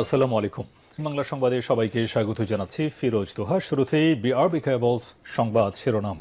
আসসালামু আলাইকুম। বাংলা সংবাদে সবাইকে স্বাগত জানাচ্ছি ফিরোজ তোহা। শুরুতেই বিআরবি কেবলস সংবাদ শিরোনাম।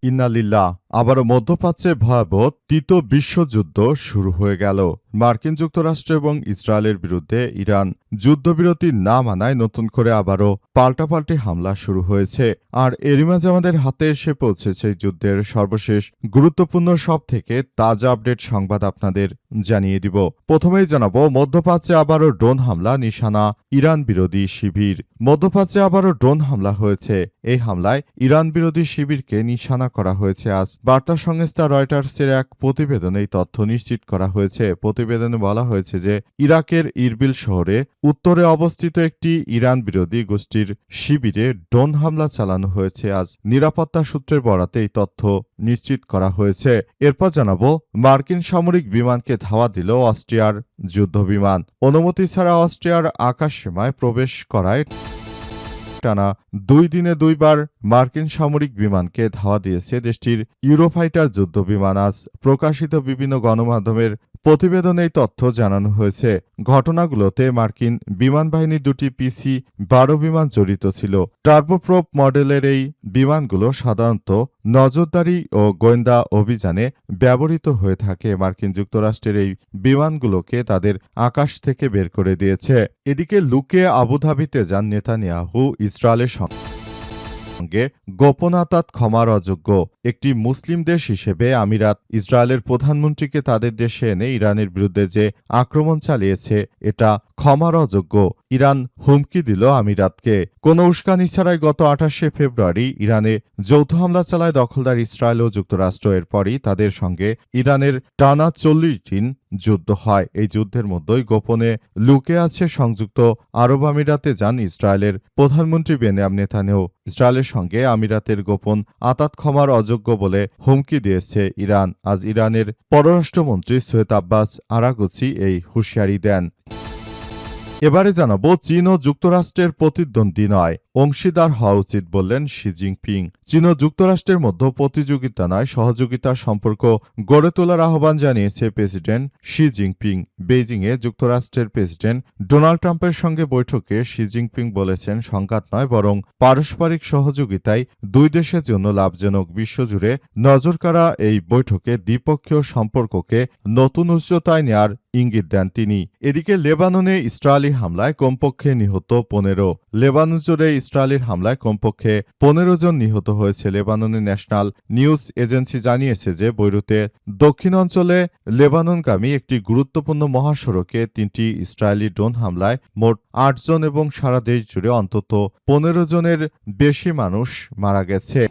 ইন্না লিল্লাহ। আবারও মধ্যপ্রাচ্যে ভয়াবহ তৃতীয় বিশ্বযুদ্ধ শুরু হয়ে গেল। মার্কিন যুক্তরাষ্ট্র এবং ইসরায়েলের বিরুদ্ধে ইরান যুদ্ধবিরতি না মানায় নতুন করে আবারও পাল্টাপাল্টি হামলা শুরু হয়েছে। আর এরই মাঝে আমাদের হাতে এসে পৌঁছেছে যুদ্ধের সর্বশেষ গুরুত্বপূর্ণ সব থেকে তাজা আপডেট সংবাদ আপনাদের জানিয়ে দিব। প্রথমেই জানাবো, মধ্যপ্রাচ্যে আবারও ড্রোন হামলা নিশানা ইরান বিরোধী শিবির। মধ্যপ্রাচ্যে আবারও ড্রোন হামলা হয়েছে। এই হামলায় ইরান বিরোধী শিবিরকে নিশানা করা হয়েছে আজ। বার্তা সংস্থা রয়টার্সের এক প্রতিবেদনে এই তথ্য নিশ্চিত করা হয়েছে। প্রতিবেদনে বলা হয়েছে যে ইরাকের ইরবিল শহরে উত্তরে অবস্থিত একটি ইরান বিরোধী গোষ্ঠীর শিবিরে ড্রোন হামলা চালানো হয়েছে আজ। নিরাপত্তা সূত্রের বরাতে এই তথ্য নিশ্চিত করা হয়েছে। এরপর জানাবো, মার্কিন সামরিক বিমানকে ধাওয়া দিল অস্ট্রিয়ার যুদ্ধবিমান। অনুমতি ছাড়া অস্ট্রিয়ার আকাশসীমায় প্রবেশ করায় টানা 2 দিনে 2 বার মার্কিন সামরিক বিমানকে ধাওয়া দিয়েছে দেশটির ইউরোফাইটার যুদ্ধবিমান। আজ প্রকাশিত বিভিন্ন গণমাধ্যমের প্রতিবেদনে এই তথ্য জানানো হয়েছে। ঘটনাগুলোতে মার্কিন বিমান বাহিনীর দুটি PC-12 বিমান জড়িত ছিল। টার্বোপ্রপ মডেলের এই বিমানগুলো সাধারণত নজরদারি ও গোয়েন্দা অভিযানে ব্যবহৃত হয়ে থাকে। মার্কিন যুক্তরাষ্ট্রের এই বিমানগুলোকে তাদের আকাশ থেকে বের করে দিয়েছে। এদিকে লুকিয়ে আবুধাবিতে যান নেতানিয়াহু। ইসরায়েলের সঙ্গে গোপন আতাত ক্ষমার অযোগ্য। একটি মুসলিম দেশ হিসেবে আমিরাত ইসরায়েলের প্রধানমন্ত্রীকে তাদের দেশে এনে ইরানের বিরুদ্ধে যে আক্রমণ চালিয়েছে এটা ক্ষমার অযোগ্য। ইরান হুমকি দিল আমিরাতকে। কোনো উস্কানি ছাড়াই গত 28শে ফেব্রুয়ারি ইরানে যৌথ হামলা চালায় দখলদার ইসরায়েল ও যুক্তরাষ্ট্র। এরপরই তাদের সঙ্গে ইরানের টানা 40 দিন যুদ্ধ হয়। এই যুদ্ধের মধ্যেই গোপনে লুকে আছে সংযুক্ত আরব আমিরাতে যান ইসরায়েলের প্রধানমন্ত্রী বেনিয়ামিন নেতানিয়াহু। ইসরায়েলের সঙ্গে আমিরাতের গোপন আতাত ক্ষমার অযোগ্য বলে হুমকি দিয়েছে ইরান। আজ ইরানের পররাষ্ট্রমন্ত্রী সৈয়দ আব্বাস আরাগচি এই হুঁশিয়ারি দেন। এবারে জানাবো, চীন ও যুক্তরাষ্ট্রের প্রতিদ্বন্দ্বী নয়, অংশীদার হওয়া উচিত বললেন শি জিনপিং। চীন ও যুক্তরাষ্ট্রের মধ্যে প্রতিযোগিতা নয়, সহযোগিতার সম্পর্ক গড়ে তোলার আহ্বান জানিয়েছে প্রেসিডেন্ট শি জিনপিং। বেইজিংয়ে যুক্তরাষ্ট্রের প্রেসিডেন্ট ডোনাল্ড ট্রাম্পের সঙ্গে বৈঠকে শি জিনপিং বলেছেন, সংঘাত নয় বরং পারস্পরিক সহযোগিতায় দুই দেশের জন্য লাভজনক। বিশ্বজুড়ে নজর কাড়া এই বৈঠকে দ্বিপক্ষীয় সম্পর্ককে নতুন উচ্চতায় নেয়ার ইঙ্গিত দেন তিনি। এদিকে লেবাননে ইসরায়েলি হামলায় কমপক্ষে নিহত 15। লেবানন জুড়ে ইসরায়েলের হামলায় কমপক্ষে 15 জন নিহত হয়েছে। লেবাননের ন্যাশনাল নিউজ এজেন্সি জানিয়েছে যে বৈরুতের দক্ষিণ অঞ্চলে লেবাননগামী একটি গুরুত্বপূর্ণ মহাসড়কে 3টি ইসরায়েলি ড্রোন হামলায় মোট 8 জন এবং সারা দেশ জুড়ে অন্তত 15 জনের বেশি মানুষ মারা গেছে।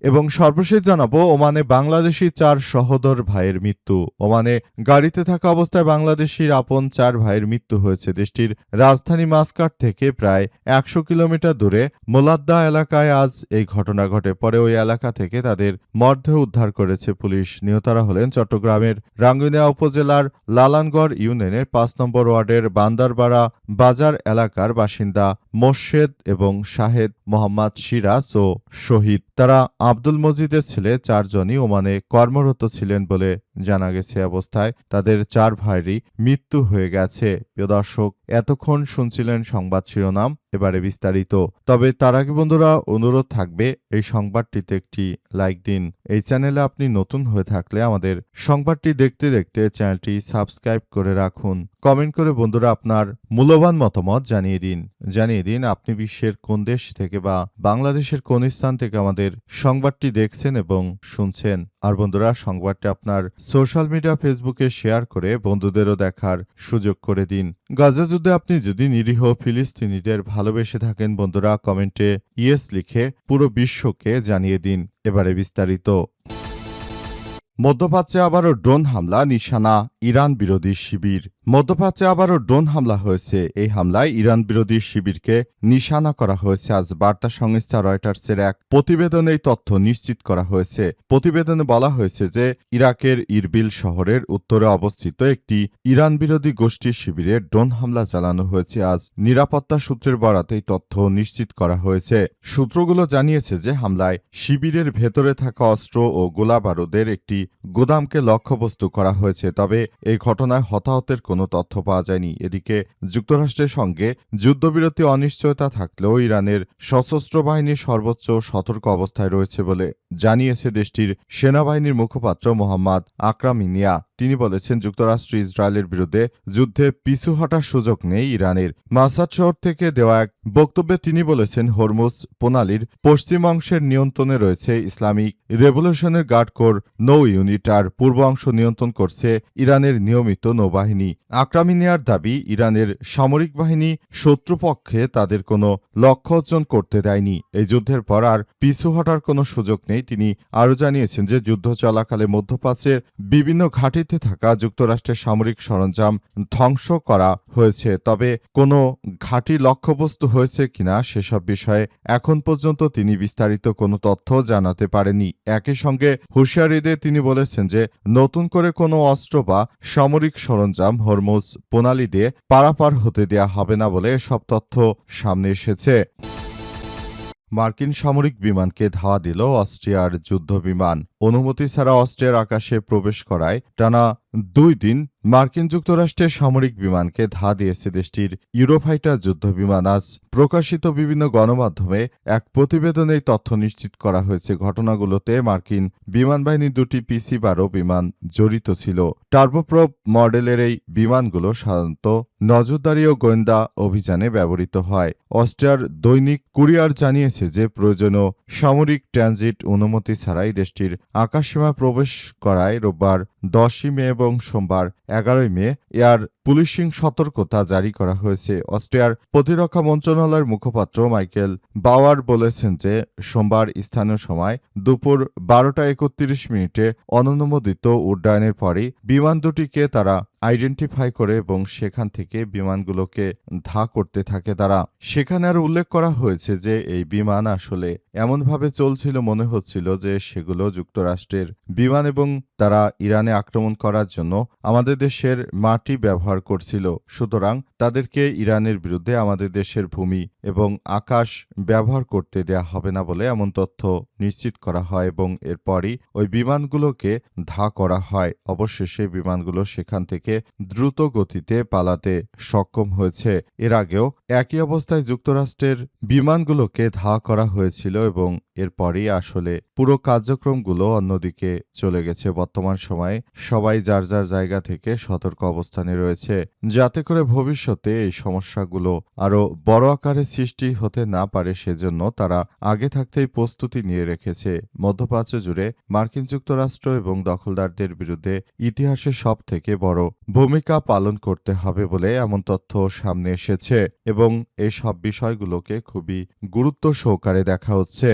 এবং সর্বশেষ জানাবো, ওমানে বাংলাদেশি 4 সহোদর ভাইয়ের মৃত্যু। ওমানে গাড়িতে থাকা অবস্থায় বাংলাদেশির আপন 4 ভাইয়ের মৃত্যু হয়েছে। দেশটির রাজধানী মাস্কাট থেকে প্রায় 100 কিলোমিটার দূরে মোলাদ্দা এলাকায় আজ এই ঘটনা ঘটে। পরে ওই এলাকা থেকে তাদের মরদেহ উদ্ধার করেছে পুলিশ। নিহতরা হলেন চট্টগ্রামের রাঙ্গুনিয়া উপজেলার লালানগড় ইউনিয়নের 5 নম্বর ওয়ার্ডের বান্দারবাড়া বাজার এলাকার বাসিন্দা মোর্শেদ এবং শাহেদ মোহাম্মদ সিরাজ ও শহীদ। তারা আব্দুল মজিদের ছেলে। 4 জনই ওমানে কর্মরত ছিলেন বলে জানা গেছে। অবস্থায় তাদের 4 ভাইয়েরই মৃত্যু হয়ে গেছে। প্রিয় দর্শক, এতক্ষণ শুনছিলেন সংবাদ শিরোনাম, এবারে বিস্তারিত। তবে তার আগে বন্ধুরা, অনুরোধ থাকবে এই সংবাদটিতে একটি লাইক দিন। এই চ্যানেলে আপনি নতুন হয়ে থাকলে আমাদের সংবাদটি দেখতে দেখতে চ্যানেলটি সাবস্ক্রাইব করে রাখুন। কমেন্ট করে বন্ধুরা আপনার মূল্যবান মতামত জানিয়ে দিন আপনি বিশ্বের কোন দেশ থেকে বা বাংলাদেশের কোন স্থান থেকে আমাদের সংবাদটি দেখছেন এবং শুনছেন। আর বন্ধুরা, সংবাদটি আপনার সোশ্যাল মিডিয়া ফেসবুকে শেয়ার করে বন্ধুদেরও দেখার সুযোগ করে দিন। গাজা যুদ্ধে আপনি যদি নিরীহ ফিলিস্তিনিদের ভালোবেসে থাকেন বন্ধুরা, কমেন্টে ইয়েস লিখে পুরো বিশ্বকে জানিয়ে দিন। এবারে বিস্তারিত। মধ্যপ্রাচ্যে আবারও ড্রোন হামলা নিশানা ইরান বিরোধী শিবির। মধ্যপ্রাচ্যে আবারও ড্রোন হামলা হয়েছে। এই হামলায় ইরান বিরোধী শিবিরকে নিশানা করা হয়েছে। আজ বার্তা সংস্থা রয়টার্সের এক প্রতিবেদনে এই তথ্য নিশ্চিত করা হয়েছে। প্রতিবেদনে বলা হয়েছে যে ইরাকের ইরবিল শহরের উত্তরে অবস্থিত একটি ইরান বিরোধী গোষ্ঠীর শিবিরে ড্রোন হামলা চালানো হয়েছে। আজ নিরাপত্তা সূত্রের বরাতে এই তথ্য নিশ্চিত করা হয়েছে। সূত্রগুলো জানিয়েছে যে হামলায় শিবিরের ভেতরে থাকা অস্ত্র ও গোলাবারুদের একটি গুদামকে লক্ষ্যবস্তু করা হয়েছে, তবে এই ঘটনায় হতাহতের কোনো তথ্য পাওয়া যায়নি। এদিকে যুক্তরাষ্ট্রের সঙ্গে যুদ্ধবিরতি অনিশ্চয়তা থাকলেও ইরানের সশস্ত্র বাহিনী সর্বোচ্চ সতর্ক অবস্থায় রয়েছে বলে জানিয়েছে দেশটির সেনাবাহিনীর মুখপাত্র মোহাম্মদ আকরাম ইনিয়া। তিনি বলেছেন, যুক্তরাষ্ট্র ইসরায়েলের বিরুদ্ধে যুদ্ধে পিছু হটার সুযোগ নেই ইরানের। মাসাদ শহর থেকে দেওয়া এক বক্তব্যে তিনি বলেছেন, হরমুজ প্রণালীর পশ্চিম অংশের নিয়ন্ত্রণে রয়েছে ইসলামিক রেভলিউশনের গার্ড কোর নৌ ইউনিট, আর পূর্ব অংশ নিয়ন্ত্রণ করছে ইরানের নিয়মিত নৌবাহিনী। আকরাম ইনিয়ার দাবি, ইরানের সামরিক বাহিনী শত্রুপক্ষে তাদের কোনো লক্ষ্য অর্জন করতে দেয়নি। এই যুদ্ধের পর আর পিছু হটার কোনো সুযোগ নেই। তিনি আরও জানিয়েছেন যে যুদ্ধ চলাকালে মধ্যপ্রাচ্যের বিভিন্ন ঘাঁটিতে থাকা যুক্তরাষ্ট্রের সামরিক সরঞ্জাম ধ্বংস করা হয়েছে, তবে কোনো ঘাঁটি লক্ষ্যবস্তু হয়েছে কিনা সেসব বিষয়ে এখন পর্যন্ত তিনি বিস্তারিত কোনো তথ্য জানাতে পারেননি। একই সঙ্গে হুঁশিয়ারি দিয়ে তিনি বলেছেন যে নতুন করে কোনো অস্ত্র বা সামরিক সরঞ্জাম হরমুজ প্রণালী দিয়ে পারাপার হতে দেয়া হবে না বলে সব তথ্য সামনে এসেছে। মার্কিন সামরিক বিমানকে ধাওয়া দিল অস্ট্রিয়ার যুদ্ধবিমান। অনুমতি ছাড়া অস্ট্রিয়ার আকাশে প্রবেশ করায় টানা 2 দিন মার্কিন যুক্তরাষ্ট্রের সামরিক বিমানকে ধাওয়া দিয়েছে দেশটির ইউরোফাইটার যুদ্ধবিমান। আজ প্রকাশিত বিভিন্ন গণমাধ্যমে এক প্রতিবেদনে এই তথ্য নিশ্চিত করা হয়েছে। ঘটনাগুলোতে মার্কিন বিমানবাহিনীর 2টি PC-12 বিমান জড়িত ছিল। টার্বোপ্রপ মডেলের এই বিমানগুলো সাধারণত নজরদারি ও গোয়েন্দা অভিযানে ব্যবহৃত হয়। অস্ট্রিয়ার দৈনিক কুরিয়ার জানিয়েছে যে প্রয়োজনীয় সামরিক ট্রানজিট অনুমতি ছাড়াই দেশটির আকাশসীমা প্রবেশ করায় রোববার 10 মে এবং সোমবার 11 মে এয়ার পুলিশিং সতর্কতা জারি করা হয়েছে। অস্ট্রিয়ার প্রতিরক্ষা মন্ত্রণালয়ের মুখপাত্র মাইকেল বাওয়ার বলেছেন যে সোমবার স্থানীয় সময় দুপুর 12:31 অননুমোদিত উড্ডয়নের পরই বিমান দুটিকে তারা আইডেন্টিফাই করে এবং সেখান থেকে বিমানগুলোকে ধাওয়া করতে থাকে তারা। সেখানে আরও উল্লেখ করা হয়েছে যে এই বিমান আসলে এমনভাবে চলছিল মনে হচ্ছিল যে সেগুলো যুক্তরাষ্ট্রের বিমান এবং তারা ইরানে আক্রমণ করার জন্য আমাদের দেশের মাটি ব্যবহার করছিল। সুতরাং তাদেরকে ইরানের বিরুদ্ধে আমাদের দেশের ভূমি এবং আকাশ ব্যবহার করতে দেয়া হবে না বলে এমন তথ্য নিশ্চিত করা হয় এবং এরপরই ওই বিমানগুলোকে ধাওয়া করা হয়। অবশেষে বিমানগুলো সেখান থেকে দ্রুত গতিতে পালাতে সক্ষম হয়েছে। এর আগেও একই অবস্থায় যুক্তরাষ্ট্রের বিমানগুলোকে ধাওয়া করা হয়েছিল এবং এরপরই আসলে পুরো কার্যক্রমগুলো অন্যদিকে চলে গেছে। বর্তমান সময়ে সবাই যার যার জায়গা থেকে সতর্ক অবস্থানে রয়েছে, যাতে করে ভবিষ্যতে এই সমস্যাগুলো আরও বড় আকারে সৃষ্টি হতে না পারে, সেজন্য তারা আগে থাকতেই প্রস্তুতি নিয়ে রেখেছে। মধ্যপ্রাচ্য জুড়ে মার্কিন যুক্তরাষ্ট্র এবং দখলদারদের বিরুদ্ধে ইতিহাসে সবথেকে বড় ভূমিকা পালন করতে হবে বলে এমন তথ্য সামনে এসেছে এবং এই সব বিষয়গুলোকে খুবই গুরুত্ব সহকারে দেখা হচ্ছে।